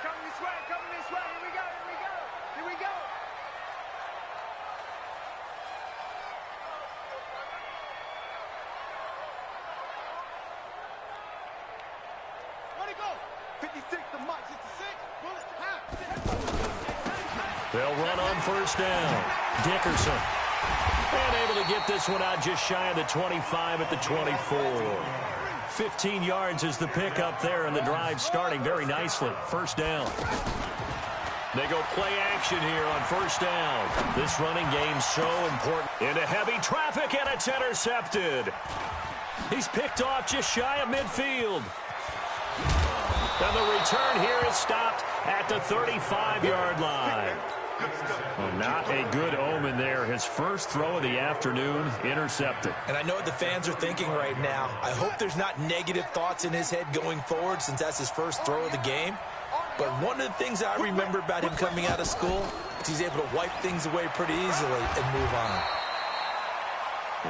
Coming this way, coming this way. Here we go, here we go, here we go. Where'd he go? 56, the Mike, 66. Bullet, They'll run on first down. Dickerson. And able to get this one out just shy of the 25 at the 24. 15 yards is the pickup there, and the drive starting very nicely. First down. They go play action here on first down. This running game's so important. Into heavy traffic, and it's intercepted. He's picked off just shy of midfield. And the return here is stopped at the 35-yard line. Well, not a good omen there. His first throw of the afternoon intercepted. And I know what the fans are thinking right now. I hope there's not negative thoughts in his head going forward since that's his first throw of the game. But one of the things I remember about him coming out of school is he's able to wipe things away pretty easily and move on.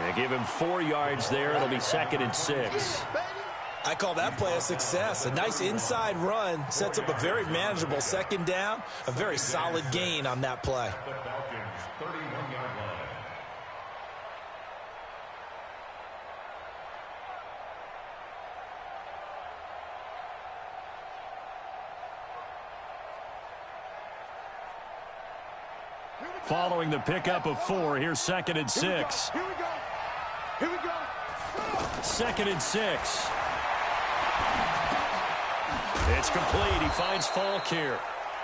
They give him 4 yards there. It'll be 2nd and 6. I call that play a success. A nice inside run sets up a very manageable second down. A very solid gain on that play. Following the pickup of 4, here's 2nd and 6. Here we go. Here we go. 2nd and 6. It's complete. He finds Falk here.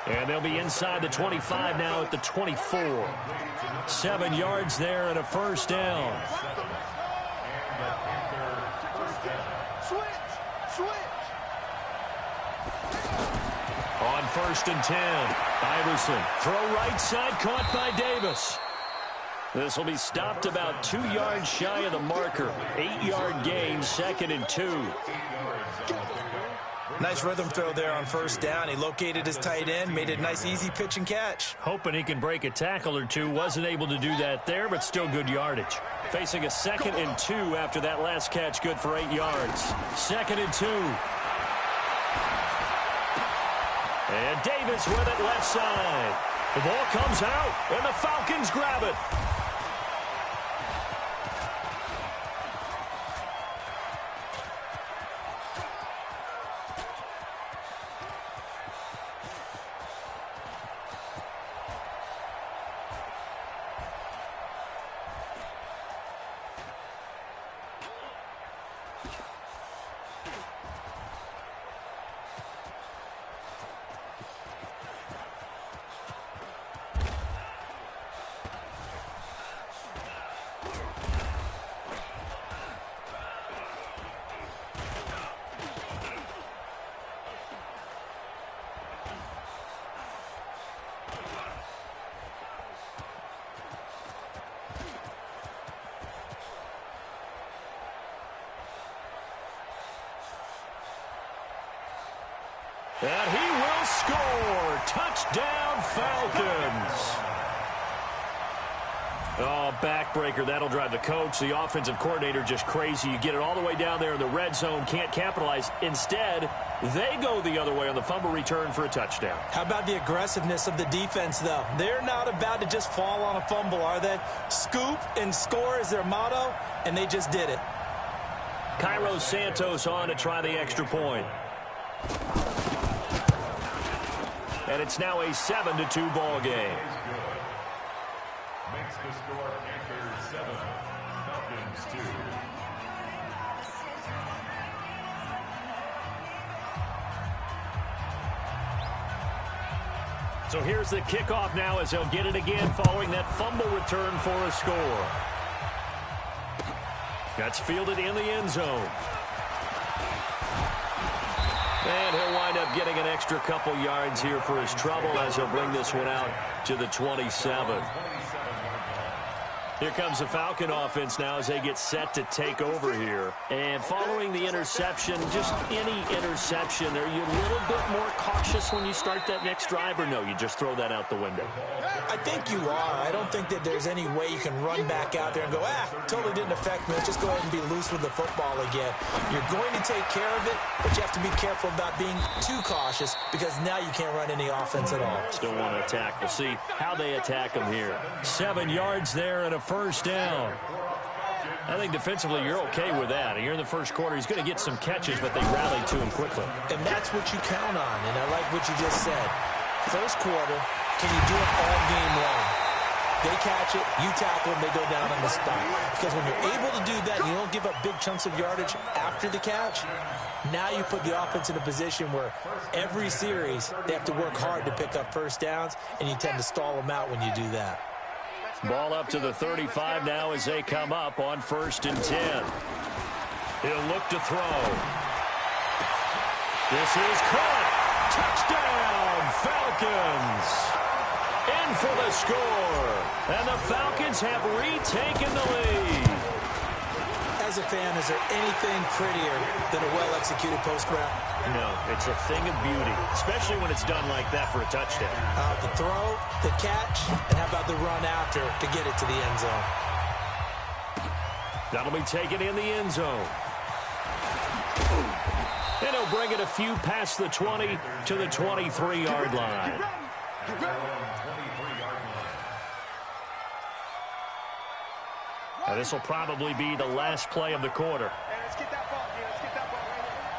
And they'll be inside the 25 now at the 24. 7 yards there and a first down. Switch. On 1st and 10. Iverson. Throw right side, caught by Davis. This will be stopped about 2 yards shy of the marker. 8-yard gain, 2nd and 2. Nice rhythm throw there on first down. He located his tight end, made it a nice easy pitch and catch. Hoping he can break a tackle or two. Wasn't able to do that there, but still good yardage. Facing a 2nd and 2 after that last catch, good for 8 yards. 2nd and 2. And Davis with it left side. The ball comes out, and the Falcons grab it. And he will score. Touchdown, Falcons. Oh, backbreaker. That'll drive the coach, the offensive coordinator, just crazy. You get it all the way down there in the red zone, can't capitalize. Instead, they go the other way on the fumble return for a touchdown. How about the aggressiveness of the defense, though? They're not about to just fall on a fumble, are they? Scoop and score is their motto, and they just did it. Cairo Santos on to try the extra point. And it's now a 7-2 ball game. Makes the score Panthers 7, Falcons 2. So here's the kickoff now as they'll get it again following that fumble return for a score. That's fielded in the end zone. And he'll wind up getting an extra couple yards here for his trouble as he'll bring this one out to the 27. Here comes the Falcon offense now as they get set to take over here. And following the interception, just any interception, are you a little bit more cautious when you start that next drive, or no, you just throw that out the window? I think you are. I don't think that there's any way you can run back out there and go, totally didn't affect me. Let's just go ahead and be loose with the football again. You're going to take care of it, but you have to be careful about being too cautious because now you can't run any offense at all. Still want to attack. We'll see how they attack them here. 7 yards there and a first down. I think defensively you're okay with that. You're in the first quarter. He's going to get some catches, but they rallied to him quickly. And that's what you count on, and I like what you just said. First quarter, can you do it all game long? They catch it, you tackle them, they go down on the spot. Because when you're able to do that, you don't give up big chunks of yardage after the catch. Now you put the offense in a position where every series they have to work hard to pick up first downs, and you tend to stall them out when you do that. Ball up to the 35 now as they come up on 1st and 10. He'll look to throw. This is caught. Touchdown, Falcons. In for the score. And the Falcons have retaken the lead. As a fan, is there anything prettier than a well-executed post route? No, it's a thing of beauty, especially when it's done like that for a touchdown. The throw, the catch, and how about the run after to get it to the end zone? That'll be taken in the end zone. And he'll bring it a few past the 20 to the 23-yard line. Now, this will probably be the last play of the quarter. Hey, let's get that ball, dude. Let's get that ball right here.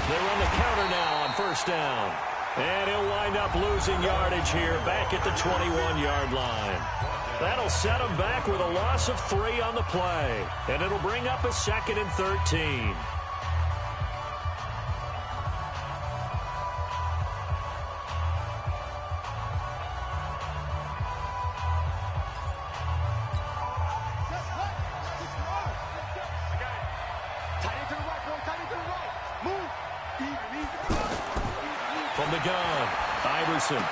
They run the counter now on first down. And he'll wind up losing yardage here back at the 21-yard line. That'll set him back with a loss of 3 on the play. And it'll bring up a 2nd and 13. From the gun, Iverson.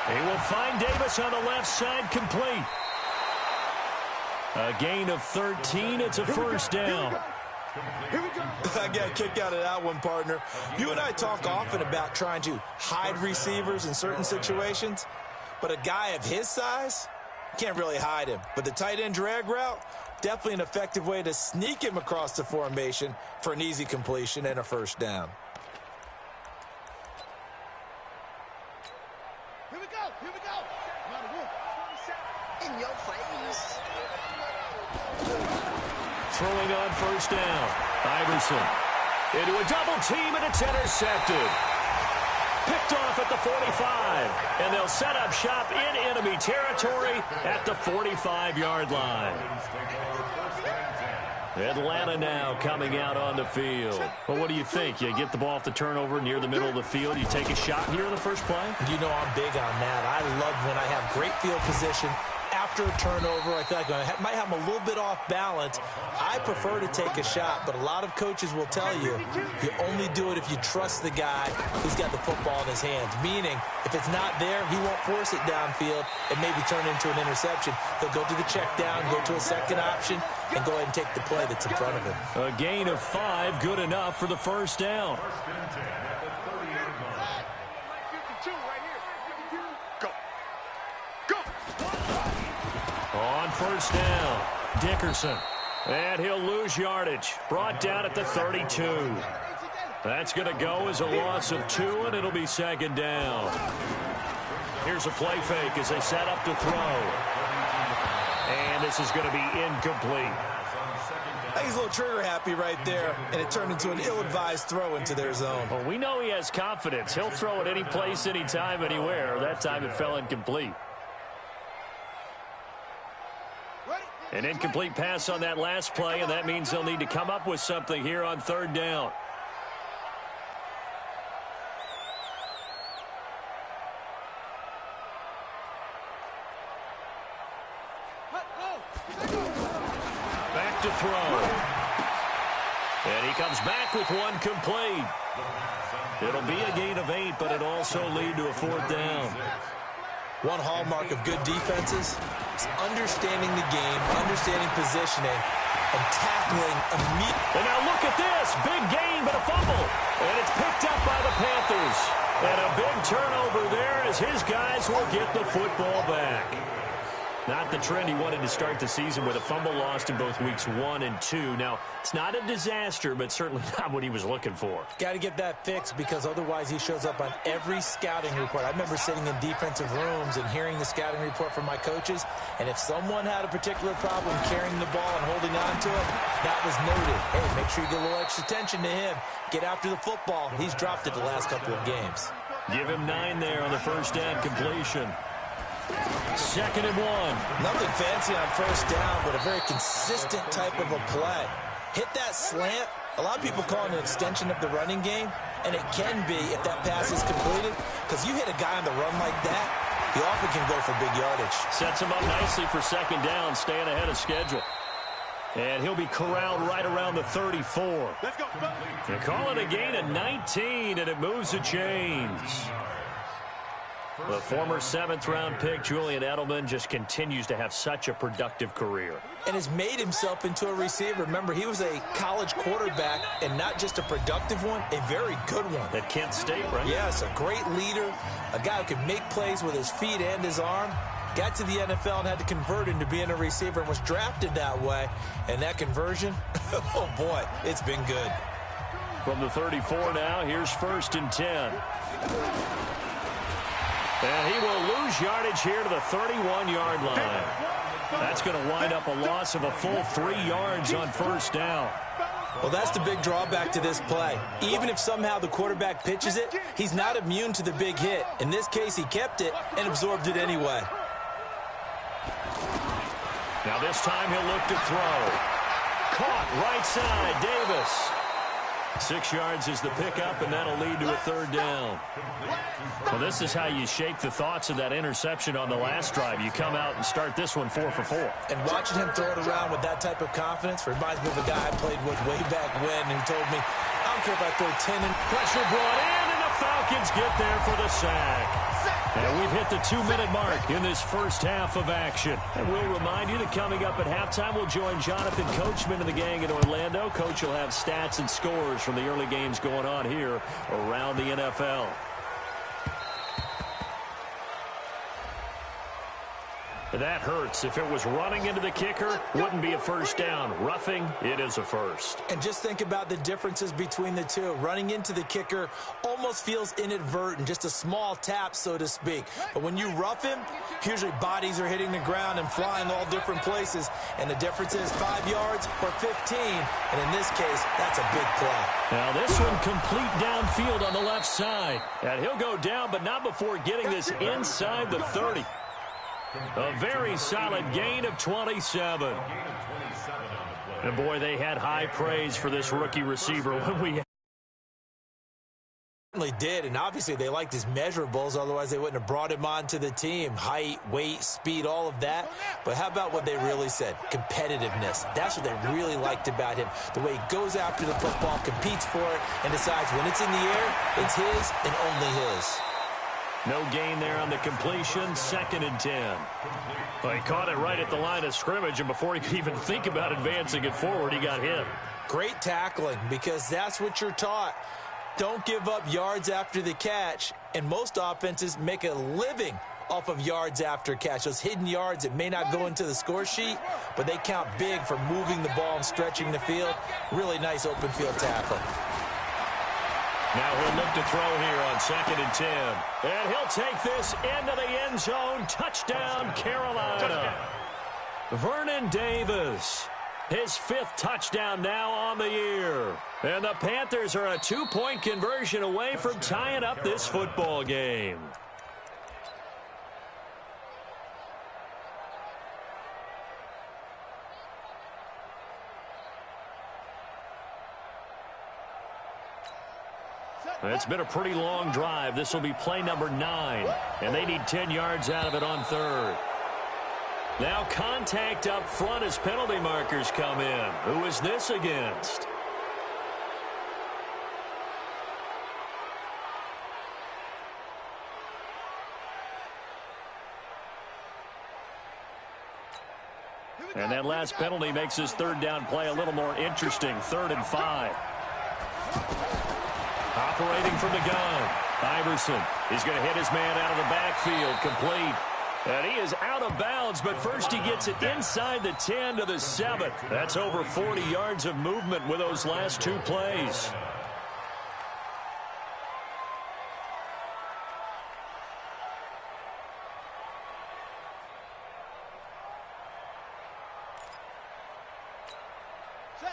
He will find Davis on the left side, complete. A gain of 13. It's a first down. I got a kick out of that one, partner. You and I talk often about trying to hide receivers in certain situations, but a guy of his size, can't really hide him. But the tight end drag route, definitely an effective way to sneak him across the formation for an easy completion and a first down. Here we go. Here we go. In your face. Throwing on first down. Iverson into a double team, and it's intercepted. Picked off at the 45, and they'll set up shop in enemy territory at the 45-yard line. Atlanta now coming out on the field. Well, what do you think? You get the ball off the turnover near the middle of the field. You take a shot here in the first play? You know I'm big on that. I love when I have great field position. After a turnover, I feel like I might have them a little bit off balance. I prefer to take a shot, but a lot of coaches will tell you, you only do it if you trust the guy who's got the football in his hands. Meaning, if it's not there, he won't force it downfield and maybe turn it into an interception. He'll go to the check down, go to a second option, and go ahead and take the play that's in front of him. A gain of 5, good enough for the first down. On first down, Dickerson. And he'll lose yardage. Brought down at the 32. That's going to go as a loss of 2, and it'll be second down. Here's a play fake as they set up to throw. And this is going to be incomplete. I think he's a little trigger happy right there, and it turned into an ill-advised throw into their zone. Well, we know he has confidence. He'll throw it any place, anytime, anywhere. That time it fell incomplete. An incomplete pass on that last play, and that means they'll need to come up with something here on third down. Back to throw. And he comes back with one complete. It'll be a gain of 8, but it'll also lead to a fourth down. One hallmark of good defenses is understanding the game, understanding positioning, and tackling immediately. And now look at this. Big gain, but a fumble. And it's picked up by the Panthers. And a big turnover there as his guys will get the football back. Not the trend he wanted to start the season with a fumble lost in both weeks 1 and 2. Now, it's not a disaster, but certainly not what he was looking for. Got to get that fixed because otherwise he shows up on every scouting report. I remember sitting in defensive rooms and hearing the scouting report from my coaches, and if someone had a particular problem carrying the ball and holding on to it, that was noted. Hey, make sure you get a little extra attention to him. Get after the football. He's dropped it the last couple of games. Give him 9 there on the first down completion. 2nd and 1. Nothing fancy on first down, but a very consistent type of a play. Hit that slant. A lot of people call it an extension of the running game, and it can be if that pass is completed, because you hit a guy on the run like that, he often can go for big yardage. Sets him up nicely for 2nd down, staying ahead of schedule. And he'll be corralled right around the 34. Let's go. They call it a gain of 19, and it moves the chains. The former 7th-round pick, Julian Edelman, just continues to have such a productive career. And has made himself into a receiver. Remember, he was a college quarterback, and not just a productive one, a very good one. At Kent State, right? Yes, a great leader, a guy who could make plays with his feet and his arm. Got to the NFL and had to convert into being a receiver and was drafted that way. And that conversion, oh boy, it's been good. From the 34 now, here's 1st and 10. And he will lose yardage here to the 31-yard line. That's going to wind up a loss of a full 3 yards on first down. Well, that's the big drawback to this play. Even if somehow the quarterback pitches it, he's not immune to the big hit. In this case, he kept it and absorbed it anyway. Now this time he'll look to throw. Caught right side, Davis. 6 yards is the pickup, and that'll lead to a 3rd down. Well, this is how you shake the thoughts of that interception on the last drive. You come out and start this one 4 for 4. And watching him throw it around with that type of confidence reminds me of a guy I played with way back when who told me, I don't care if I throw 10 and pressure brought in, and the Falcons get there for the sack. And we've hit the 2-minute mark in this first half of action. And we'll remind you that coming up at halftime, we'll join Jonathan Coachman and the gang in Orlando. Coach will have stats and scores from the early games going on here around the NFL. That hurts. If it was running into the kicker, wouldn't be a first down. Roughing, it is a first. And just think about the differences between the two. Running into the kicker almost feels inadvertent, just a small tap, so to speak. But when you rough him, usually bodies are hitting the ground and flying all different places. And the difference is 5 yards or 15. And in this case, that's a big play. Now this one complete downfield on the left side. And he'll go down, but not before getting this inside the 30. A very solid gain of 27. And boy, they had high praise for this rookie receiver when we certainly did, and obviously they liked his measurables, otherwise they wouldn't have brought him onto the team. Height, weight, speed, all of that. But how about what they really said? Competitiveness. That's what they really liked about him. The way he goes after the football, competes for it, and decides when it's in the air, it's his and only his. No gain there on the completion, 2nd and 10. Well, he caught it right at the line of scrimmage, and before he could even think about advancing it forward, he got hit. Great tackling, because that's what you're taught. Don't give up yards after the catch, and most offenses make a living off of yards after catch. Those hidden yards that may not go into the score sheet, but they count big for moving the ball and stretching the field. Really nice open field tackle. Now he'll look to throw here on 2nd and 10. And he'll take this into the end zone. Touchdown, Carolina. Vernon Davis, his 5th touchdown now on the year. And the Panthers are a 2-point conversion away from tying up this football game. It's been a pretty long drive. This will be play number 9, and they need 10 yards out of it on 3rd. Now contact up front as penalty markers come in. Who is this against? And that last penalty makes his third down play a little more interesting. 3rd and 5. Operating from the gun. Iverson is going to hit his man out of the backfield. Complete. And he is out of bounds, but first he gets it inside the 10 to the 7. That's over 40 yards of movement with those last 2 plays.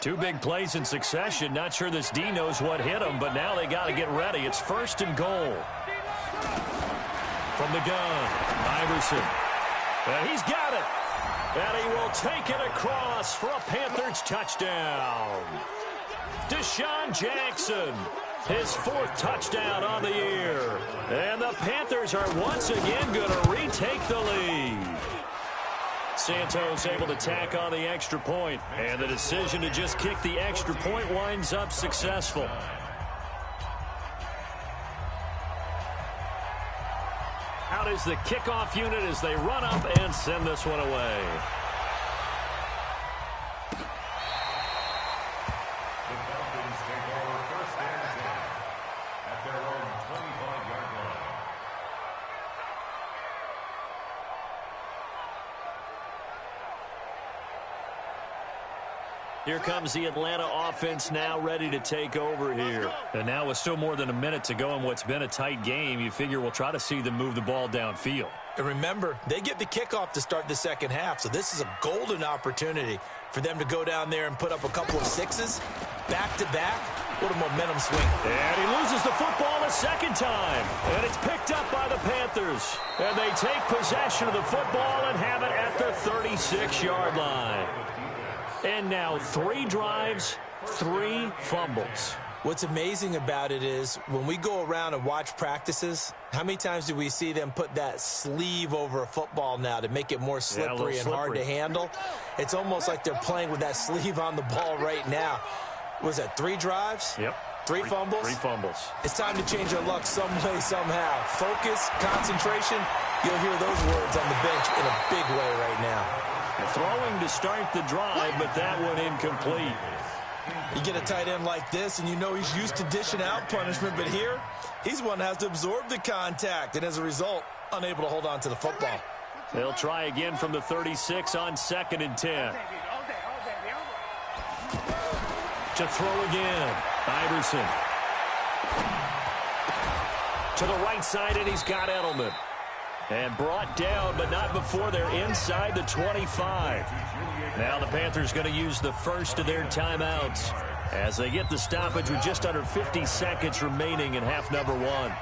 Two big plays in succession. Not sure this D knows what hit him, but now they got to get ready. It's 1st and goal. From the gun, Iverson. And he's got it. And he will take it across for a Panthers touchdown. Deshaun Jackson, his 4th touchdown on the year. And the Panthers are once again going to retake the lead. Santos able to tack on the extra point, and the decision to just kick the extra point winds up successful. Out is the kickoff unit as they run up and send this one away. The Falcons take over 1st and 10 at their own 25-yard line. Here comes the Atlanta offense now ready to take over here. And now with still more than a minute to go in what's been a tight game, you figure we'll try to see them move the ball downfield. And remember, they get the kickoff to start the second half, so this is a golden opportunity for them to go down there and put up a couple of 6s back-to-back. What a momentum swing. And he loses the football a second time. And it's picked up by the Panthers. And they take possession of the football and have it at the 36-yard line. And now 3 drives, 3 fumbles. What's amazing about it is when we go around and watch practices, how many times do we see them put that sleeve over a football now to make it more slippery and hard to handle? It's almost like they're playing with that sleeve on the ball right now. Was that 3 drives? Yep. 3 fumbles? 3 fumbles. It's time to change our luck some way, somehow. Focus, concentration, you'll hear those words on the bench in a big way right now. Throwing to start the drive, but that one incomplete. You get a tight end like this, and you know he's used to dishing out punishment, but here, he's one that has to absorb the contact, and as a result, unable to hold on to the football. They'll try again from the 36 on 2nd and 10. To throw again, Iverson. To the right side, and he's got Edelman. And brought down, but not before they're inside the 25. Now the Panthers going to use the first of their timeouts as they get the stoppage with just under 50 seconds remaining in half number 1.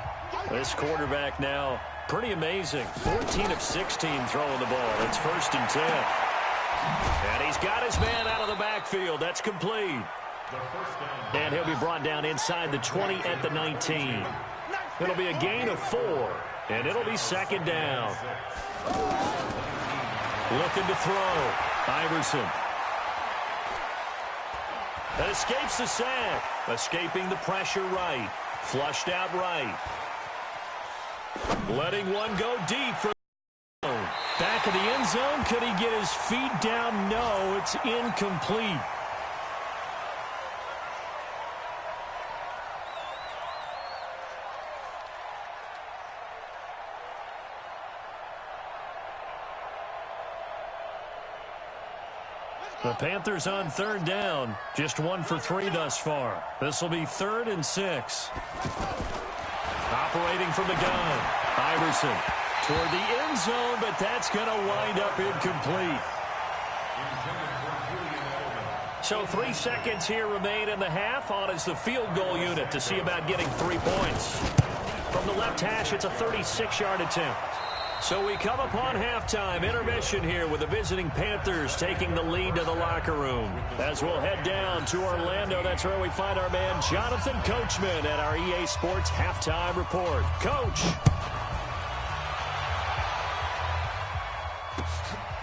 This quarterback now, pretty amazing. 14 of 16 throwing the ball. It's 1st and 10. And he's got his man out of the backfield. That's complete. And he'll be brought down inside the 20 at the 19. It'll be a gain of 4. And it'll be 2nd down. Looking to throw. Iverson. That escapes the sack. Escaping the pressure right. Flushed out right. Letting one go deep for the zone. Back of the end zone. Could he get his feet down? No, it's incomplete. The Panthers on 3rd down. Just 1 for 3 thus far. This will be 3rd and 6. Operating from the gun. Iverson toward the end zone, but that's going to wind up incomplete. So 3 seconds here remain in the half. On is the field goal unit to see about getting 3 points. From the left hash, it's a 36-yard attempt. So we come upon halftime intermission here with the visiting Panthers taking the lead to the locker room. As we'll head down to Orlando, that's where we find our man Jonathan Coachman at our EA Sports Halftime Report. Coach.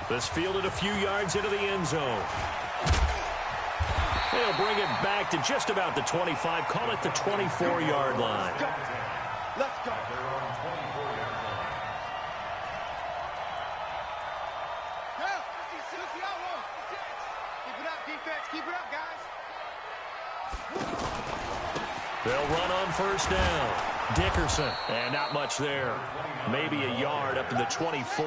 This fielded a few yards into the end zone. They'll bring it back to just about the 25, call it the 24-yard line. Let's go. Let's keep it up, guys. They'll run on first down. Dickerson, and not much there. Maybe a yard up to the 24.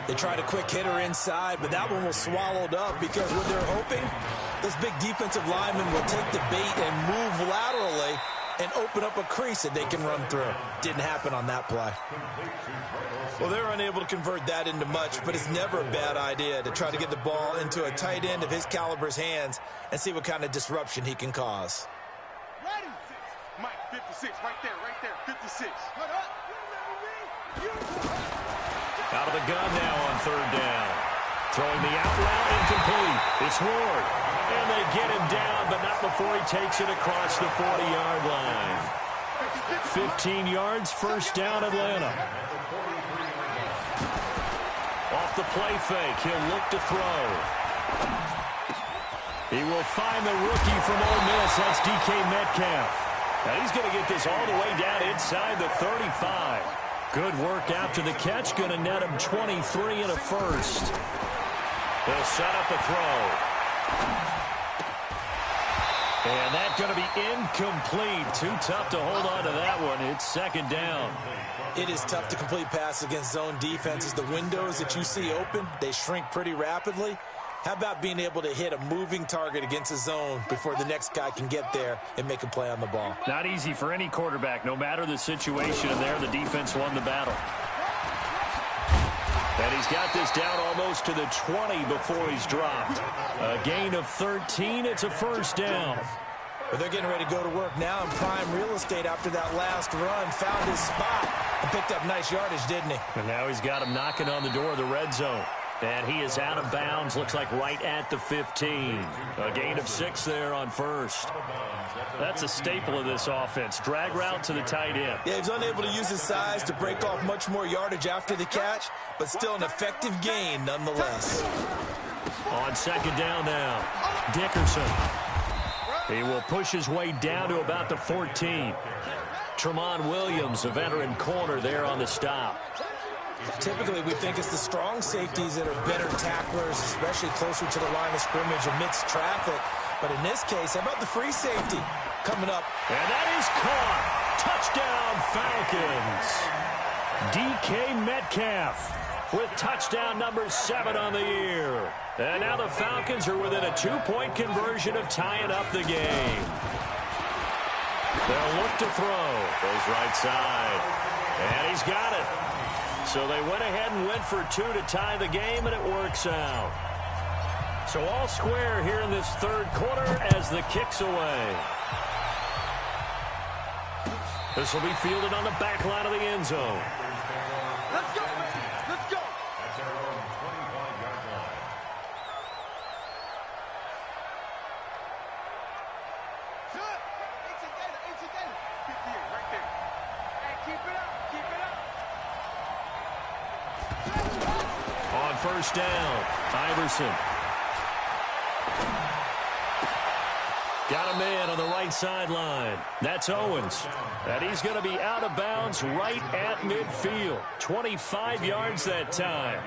They tried a quick hitter inside, but that one was swallowed up because what they're hoping, those big defensive linemen will take the bait and move laterally and open up a crease that they can run through. Didn't happen on that play. Well, they're unable to convert that into much, but it's never a bad idea to try to get the ball into a tight end of his caliber's hands and see what kind of disruption he can cause. Ready? Mike, 56, right there, 56. Hold up. Out of the gun now on third down. Throwing the out route, incomplete. It's Ward. And they get him down, but not before he takes it across the 40-yard line. 15 yards, first down, Atlanta. Off the play fake, he'll look to throw. He will find the rookie from Ole Miss. That's DK Metcalf. Now he's going to get this all the way down inside the 35. Good work after the catch. Going to net him 23 and a first. They'll set up a throw. And that's going to be incomplete. Too tough to hold on to that one. It's second down. It is tough to complete passes against zone defenses. The windows that you see open, they shrink pretty rapidly. How about being able to hit a moving target against a zone before the next guy can get there and make a play on the ball? Not easy for any quarterback, no matter the situation. And there, the defense won the battle. And he's got this down almost to the 20 before he's dropped. A gain of 13. It's a first down. But they're getting ready to go to work now in prime real estate after that last run. Found his spot and picked up nice yardage, didn't he? And now he's got him knocking on the door of the red zone. And he is out of bounds, looks like right at the 15. A gain of 6 there on first. That's a staple of this offense. Drag route to the tight end. Yeah, he's unable to use his size to break off much more yardage after the catch, but still an effective gain nonetheless. On second down now, Dickerson. He will push his way down to about the 14. Tramon Williams, a veteran corner there on the stop. Typically, we think it's the strong safeties that are better tacklers, especially closer to the line of scrimmage amidst traffic. But in this case, how about the free safety coming up? And that is caught. Touchdown, Falcons. DK Metcalf with touchdown number 7 on the year. And now the Falcons are within a 2-point conversion of tying up the game. They'll look to throw. Goes right side. And he's got it. So they went ahead and went for 2 to tie the game, and it works out. So all square here in this third quarter as the kick's away. This will be fielded on the back line of the end zone. Let's go, baby. Let's go. At their own 25-yard line. Good. 58, right there. Hey, keep it up. Keep it up. On first down, Iverson. Got a man on the right sideline. That's Owens. And he's going to be out of bounds right at midfield. 25 yards that time.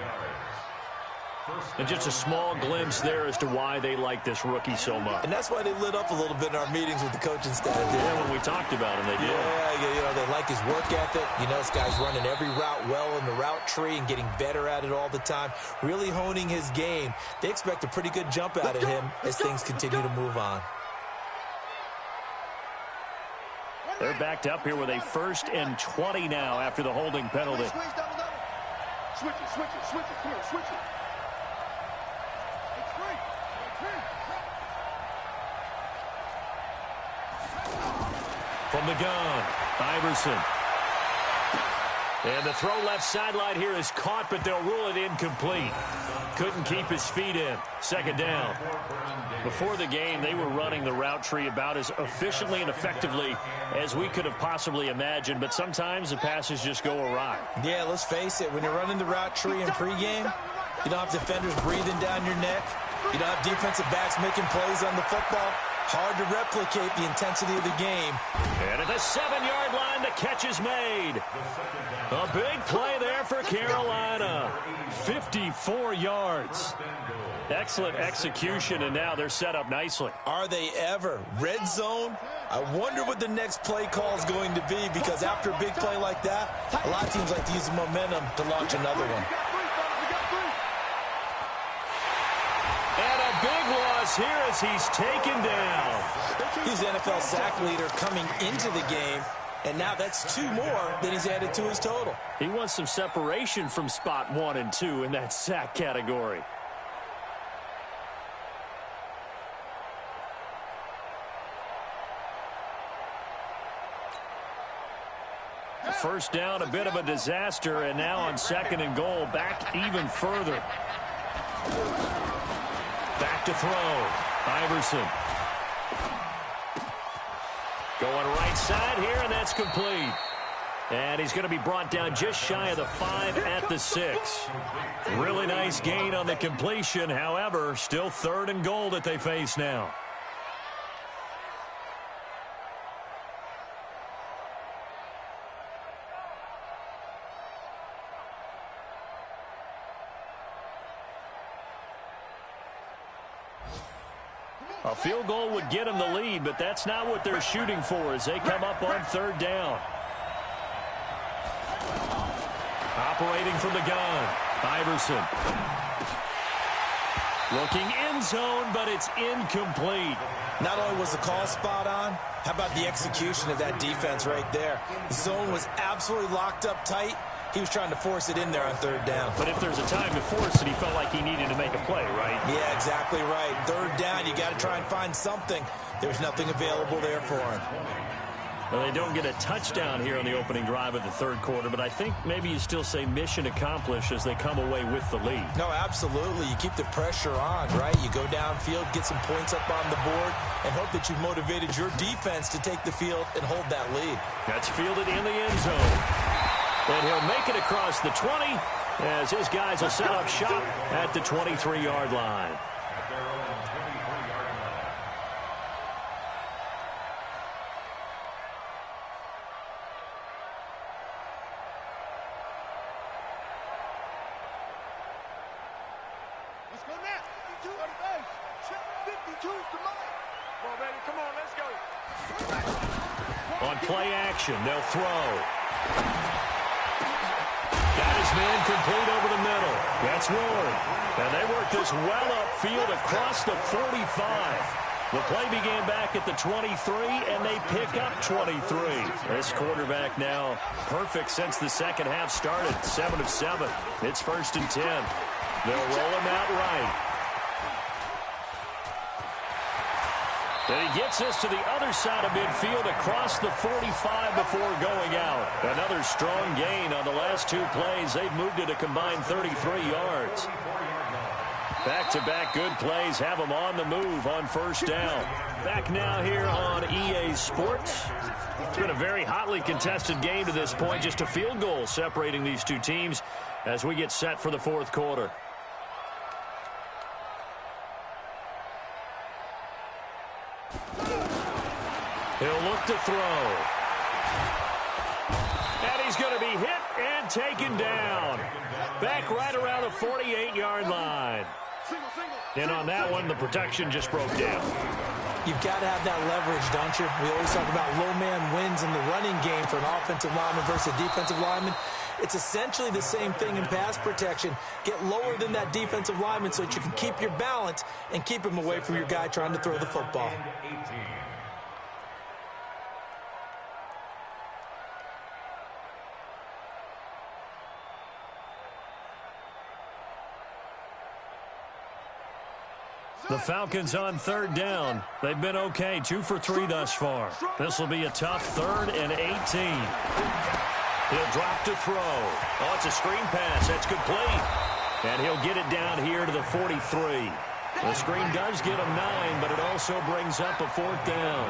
And just a small glimpse there as to why they like this rookie so much. And that's why they lit up a little bit in our meetings with the coaching staff. Yeah, when we talked about him, they did. Yeah, you know, they like his work ethic. You know, this guy's running every route well in the route tree and getting better at it all the time. Really honing his game. They expect a pretty good jump out of him as things continue to move on. They're backed up here with a 1st and 20 now after the holding penalty. Switch it. Come here, switch it. It's free. From the gun, Iverson. And the throw left sideline here is caught, but they'll rule it incomplete. Couldn't keep his feet in. Second down. Before the game, they were running the route tree about as efficiently and effectively as we could have possibly imagined, but sometimes the passes just go awry. Yeah, let's face it. When you're running the route tree in pregame, you don't have defenders breathing down your neck. You don't have defensive backs making plays on the football. Hard to replicate the intensity of the game. And at the 7-yard line, the catch is made. A big play there for Carolina. 54 yards. Excellent execution, and now they're set up nicely. Are they ever? Red zone? I wonder what the next play call is going to be, because after a big play like that, a lot of teams like to use the momentum to launch another one. And a big loss here as he's taken down. He's NFL sack leader coming into the game, and now that's 2 more that he's added to his total. He wants some separation from spot 1 and 2 in that sack category. First down, a bit of a disaster, and now on 2nd and goal, back even further. Back to throw. Iverson. Going right side here, and that's complete. And he's going to be brought down just shy of the 5 at the 6. Really nice gain on the completion. However, still 3rd and goal that they face now. A field goal would get them the lead, but that's not what they're shooting for as they come up on 3rd down. Operating from the gun, Iverson. Looking end zone, but it's incomplete. Not only was the call spot on, how about the execution of that defense right there? The zone was absolutely locked up tight. He was trying to force it in there on 3rd down. But if there's a time to force it, he felt like he needed to make a play, right? Yeah, exactly right. 3rd down, you got to try and find something. There's nothing available there for him. Well, they don't get a touchdown here on the opening drive of the 3rd quarter, but I think maybe you still say mission accomplished as they come away with the lead. No, absolutely. You keep the pressure on, right? You go downfield, get some points up on the board, and hope that you've motivated your defense to take the field and hold that lead. That's fielded in the end zone. And he'll make it across the 20 as his guys will set up shop at the 23-yard line. Let's go now. 52 on the base. 52 is the mark. Come on, baby. Come on, let's go. On play action, they'll throw. Got his man complete over the middle. That's Ward. And they work this well upfield across the 45. The play began back at the 23, and they pick up 23. This quarterback now perfect since the second half started. 7 of 7. It's 1st and 10. They'll roll him out right. And he gets us to the other side of midfield across the 45 before going out. Another strong gain on the last 2 plays. They've moved it a combined 33 yards. Back-to-back good plays have them on the move on 1st down. Back now here on EA Sports. It's been a very hotly contested game to this point. Just a field goal separating these 2 teams as we get set for the 4th quarter. He'll look to throw. And he's going to be hit and taken down. Back right around the 48-yard line. And on that one, the protection just broke down. You've got to have that leverage, don't you? We always talk about low man wins in the running game for an offensive lineman versus a defensive lineman. It's essentially the same thing in pass protection. Get lower than that defensive lineman so that you can keep your balance and keep him away from your guy trying to throw the football. The Falcons on 3rd down. They've been okay, 2 for 3 thus far. This will be a tough 3rd and 18. He'll drop to throw. Oh, it's a screen pass. That's complete. And he'll get it down here to the 43. The screen does get him 9, but it also brings up a 4th down.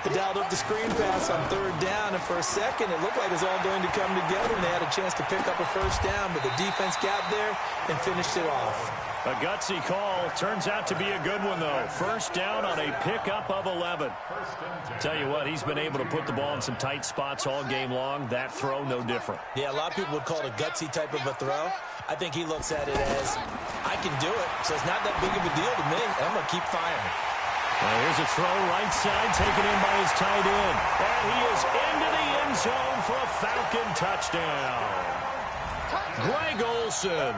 They dialed up the screen pass on 3rd down, and for a second it looked like it was all going to come together, and they had a chance to pick up a 1st down, but the defense got there and finished it off. A gutsy call. Turns out to be a good one, though. First down on a pickup of 11. Tell you what, he's been able to put the ball in some tight spots all game long. That throw, no different. Yeah, a lot of people would call it a gutsy type of a throw. I think he looks at it as, I can do it, so it's not that big of a deal to me. I'm going to keep firing. Here's a throw right side, taken in by his tight end. And he is into the end zone for a Falcon touchdown. Greg Olsen,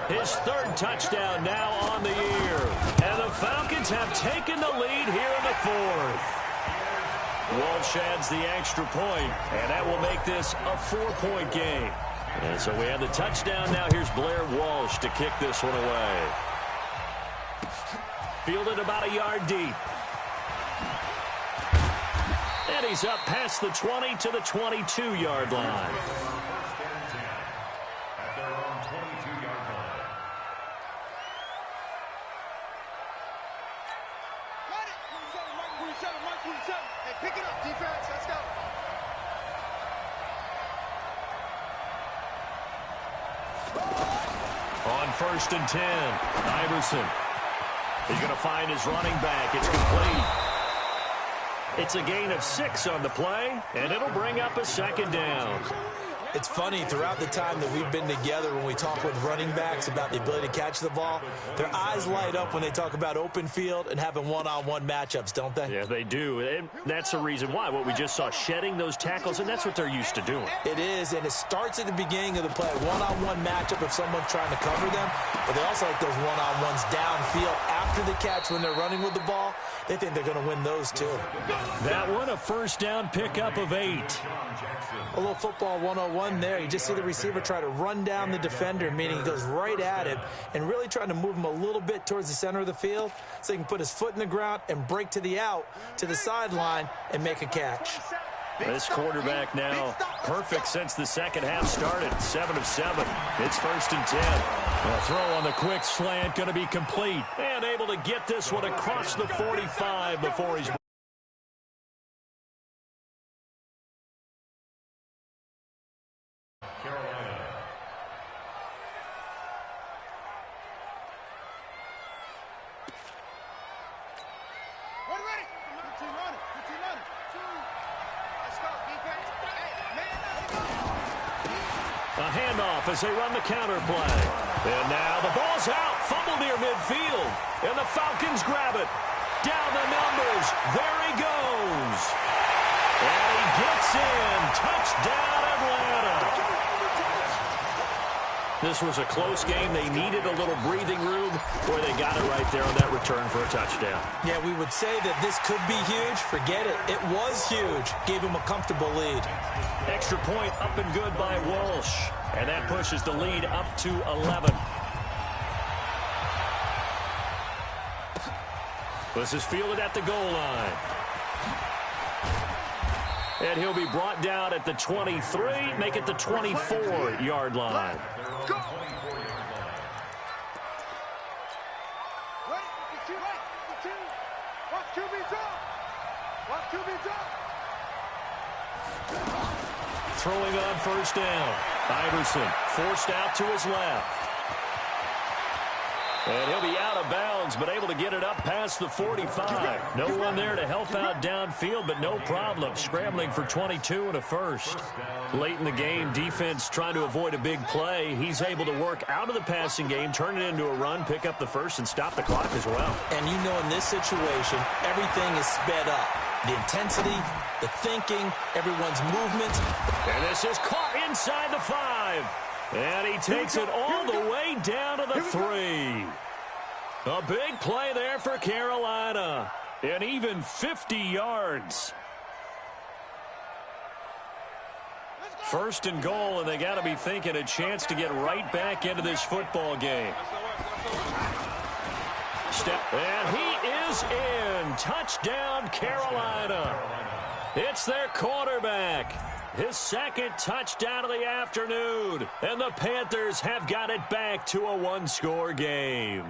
his third touchdown now on the year. And the Falcons have taken the lead here in the fourth. Walsh adds the extra point, and that will make this a 4-point game. And so we have the touchdown. Now here's Blair Walsh to kick this one away. Fielded about a yard deep. And he's up past the 20 to the 22-yard line. At their own 22-yard line. Got it. 27. Hey, pick it up, defense. Let's go. On 1st and 10, Iverson. He's going to find his running back. It's complete. It's a gain of 6 on the play, and it'll bring up a second down. It's funny, throughout the time that we've been together, when we talk with running backs about the ability to catch the ball, their eyes light up when they talk about open field and having one-on-one matchups, don't they? Yeah, they do. And that's the reason why. What we just saw, shedding those tackles, and that's what they're used to doing. It is, and it starts at the beginning of the play. One-on-one matchup if someone's trying to cover them, but they also like those one-on-ones downfield after the catch when they're running with the ball. They think they're going to win those, too. That one, a first down pickup of 8. A little football 101 there. You just see the receiver try to run down the defender, meaning he goes right at him and really trying to move him a little bit towards the center of the field so he can put his foot in the ground and break to the out, to the sideline, and make a catch. This quarterback now perfect since the second half started. 7 of 7. It's 1st and 10. A throw on the quick slant going to be complete. And able to get this one across the 45 before he's... Carolina. Ready. Good team running. Let's go, defense. Hey, man, let's go. A handoff as they run the counter play. And now the ball's out. Fumble near midfield. And the Falcons grab it. Down the numbers. There he goes. And he gets in. Touchdown, Atlanta. This was a close game. They needed a little breathing room. Boy, they got it right there on that return for a touchdown. Yeah, we would say that this could be huge. Forget it. It was huge. Gave him a comfortable lead. Extra point up and good by Walsh. And that pushes the lead up to 11. This is fielded at the goal line. And he'll be brought down at the 23, make it the 24-yard line. Go. Ready? 52. Watch QB drop. Throwing on first down. Iverson forced out to his left. And he'll be out of bounds, but able to get it up past the 45. No one there to help out downfield, but no problem. Scrambling for 22 and a first. Late in the game, defense trying to avoid a big play. He's able to work out of the passing game, turn it into a run, pick up the first, and stop the clock as well. And you know, in this situation, everything is sped up. The intensity, the thinking, everyone's movement. And this is caught inside the 5. And he takes it all the way down to the 3. A big play there for Carolina. And even 50 yards. First and goal, and they got to be thinking a chance to get right back into this football game. And he is in. Touchdown, Carolina. It's their quarterback. His second touchdown of the afternoon. And the Panthers have got it back to a one-score game.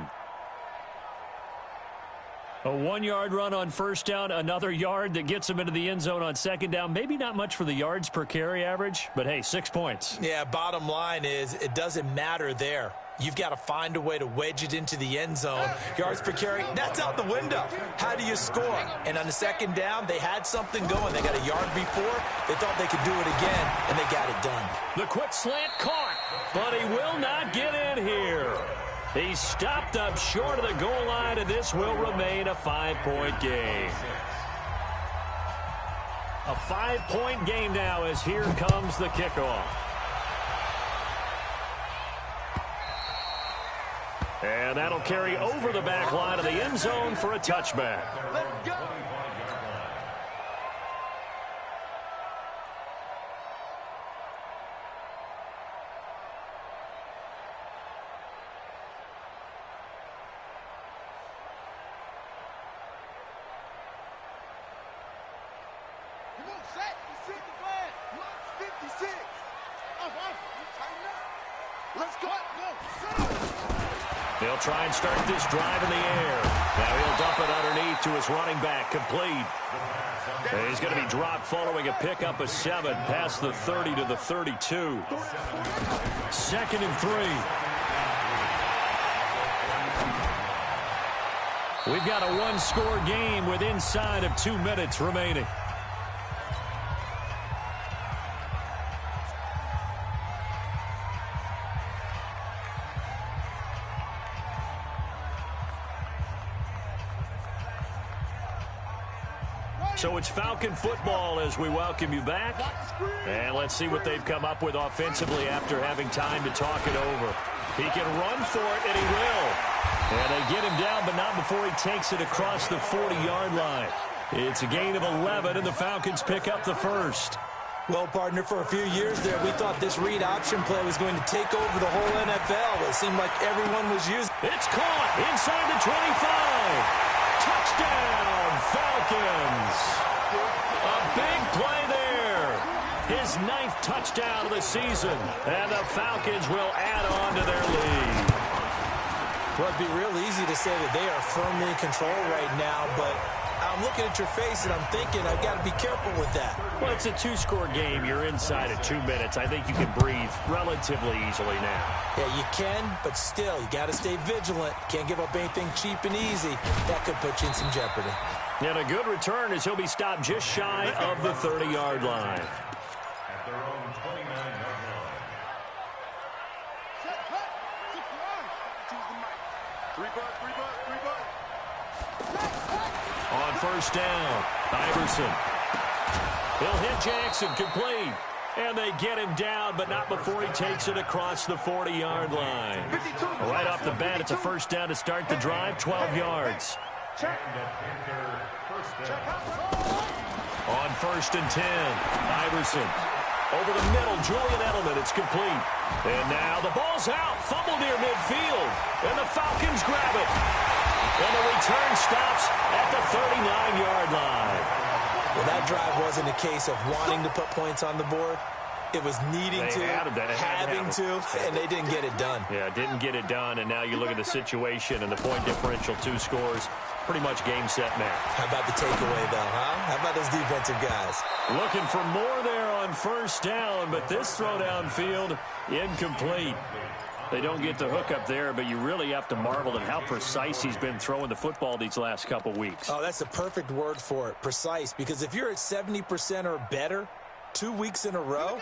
A 1-yard run on first down, another yard that gets him into the end zone on second down. Maybe not much for the yards per carry average, but hey, 6 points. Yeah, bottom line is it doesn't matter there. You've got to find a way to wedge it into the end zone. Yards per carry, that's out the window. How do you score? And on the second down, they had something going. They got a yard before. They thought they could do it again, and they got it done. The quick slant caught, but he will not get in here. He's stopped up short of the goal line, and this will remain a 5-point game. A 5-point game now as here comes the kickoff. And that'll carry over the back line of the end zone for a touchback. Let's go. Come on, set. You see the flag. 56. Tighten up. Let's go. They'll try and start this drive in the air. Now he'll dump it underneath to his running back, complete. And he's going to be dropped following a pickup of 7 past the 30 to the 32. 2nd and 3. We've got a 1-score game with inside of 2 minutes remaining. So it's Falcon football as we welcome you back. And let's see what they've come up with offensively after having time to talk it over. He can run for it, and he will. And they get him down, but not before he takes it across the 40-yard line. It's a gain of 11, and the Falcons pick up the first. Well, partner, for a few years there, we thought this read option play was going to take over the whole NFL. It seemed like everyone was using it. It's caught inside the 25. Touchdown, Falcons. A big play there. His 9th touchdown of the season. And the Falcons will add on to their lead. Well, it'd be real easy to say that they are firmly in control right now, but I'm looking at your face and I'm thinking I've got to be careful with that. Well, it's a 2-score game. You're inside of 2 minutes. I think you can breathe relatively easily now. Yeah, you can, but still, you got to stay vigilant. Can't give up anything cheap and easy. That could put you in some jeopardy. And a good return as he'll be stopped just shy of the 30-yard line. At their own 29-yard line. Set, cut. Choose the mic. 3 bucks. On first down, Iverson. He'll hit Jackson, complete. And they get him down, but not before he takes it across the 40-yard line. Right off the bat, it's a first down to start the drive, 12 yards. On first and 10, Iverson. Over the middle, Julian Edelman, it's complete. And now the ball's out, fumble near midfield. And the Falcons grab it. And the return stops at the 39-yard line. Well, that drive wasn't a case of wanting to put points on the board. It was needing to, having to, and they didn't get it done. Yeah, didn't get it done, and now you look at the situation and the point differential, 2 scores, pretty much game, set, match. How about the takeaway, though, huh? How about those defensive guys? Looking for more there on first down, but this throw downfield, incomplete. They don't get the hook up there, but you really have to marvel at how precise he's been throwing the football these last couple weeks. Oh, that's the perfect word for it, precise, because if you're at 70% or better 2 weeks in a row,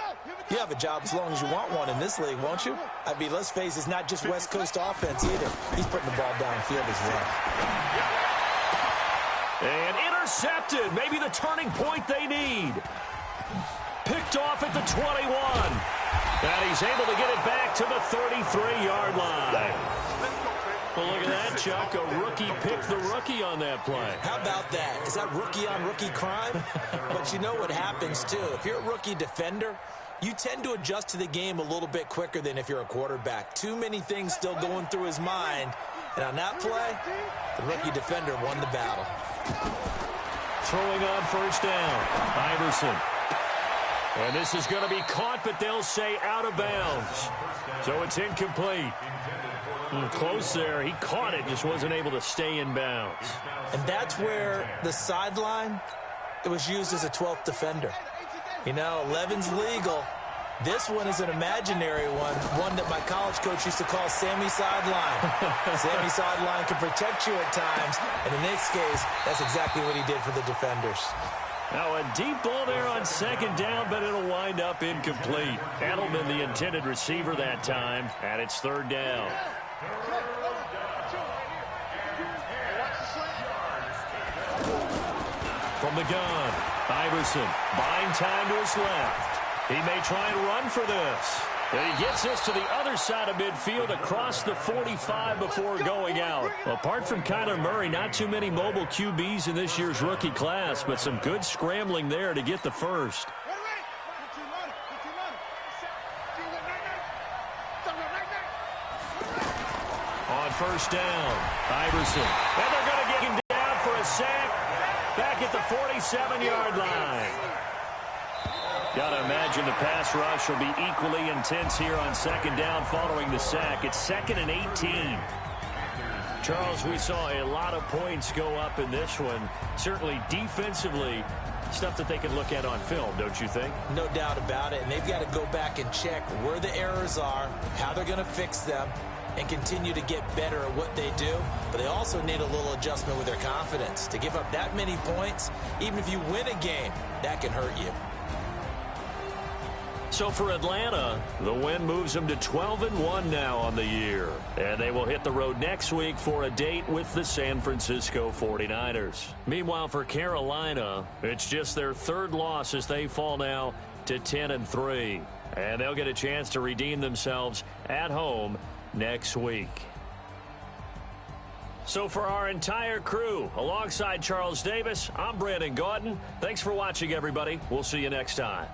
you have a job as long as you want one in this league, won't you? I mean, let's face it, it's not just West Coast offense either. He's putting the ball downfield as well. And intercepted, maybe the turning point they need. Picked off at the 21. And he's able to get it back to the 33-yard line. Well, look at that, Chuck. A rookie picked the rookie on that play. How about that? Is that rookie-on-rookie crime? But you know what happens, too. If you're a rookie defender, you tend to adjust to the game a little bit quicker than if you're a quarterback. Too many things still going through his mind. And on that play, the rookie defender won the battle. Throwing on first down, Iverson. And this is going to be caught, but they'll say out of bounds. So it's incomplete. Close there. He caught it, just wasn't able to stay in bounds. And that's where the sideline, it was used as a 12th defender. You know, 11's legal, This one is an imaginary one that my college coach used to call Sammy Sideline. Sammy Sideline can protect you at times, and in this case, that's exactly what he did for the defenders. Now a deep ball there on second down, but it'll wind up incomplete. Edelman, the intended receiver that time, and it's third down. From the gun, Iverson buying time to his left. He may try and run for this. And he gets this to the other side of midfield across the 45 before going out. Apart from Kyler Murray, not too many mobile QBs in this year's rookie class, but some good scrambling there to get the first. On first down, Iverson. And they're going to get him down for a sack back at the 47-yard line. Got to imagine the pass rush will be equally intense here on second down following the sack. It's 2nd and 18. Charles, we saw a lot of points go up in this one. Certainly defensively, stuff that they can look at on film, don't you think? No doubt about it. And they've got to go back and check where the errors are, how they're going to fix them, and continue to get better at what they do. But they also need a little adjustment with their confidence. To give up that many points, even if you win a game, that can hurt you. So for Atlanta, the win moves them to 12-1 now on the year. And they will hit the road next week for a date with the San Francisco 49ers. Meanwhile, for Carolina, it's just their third loss as they fall now to 10-3. And they'll get a chance to redeem themselves at home next week. So for our entire crew, alongside Charles Davis, I'm Brandon Gaudin. Thanks for watching, everybody. We'll see you next time.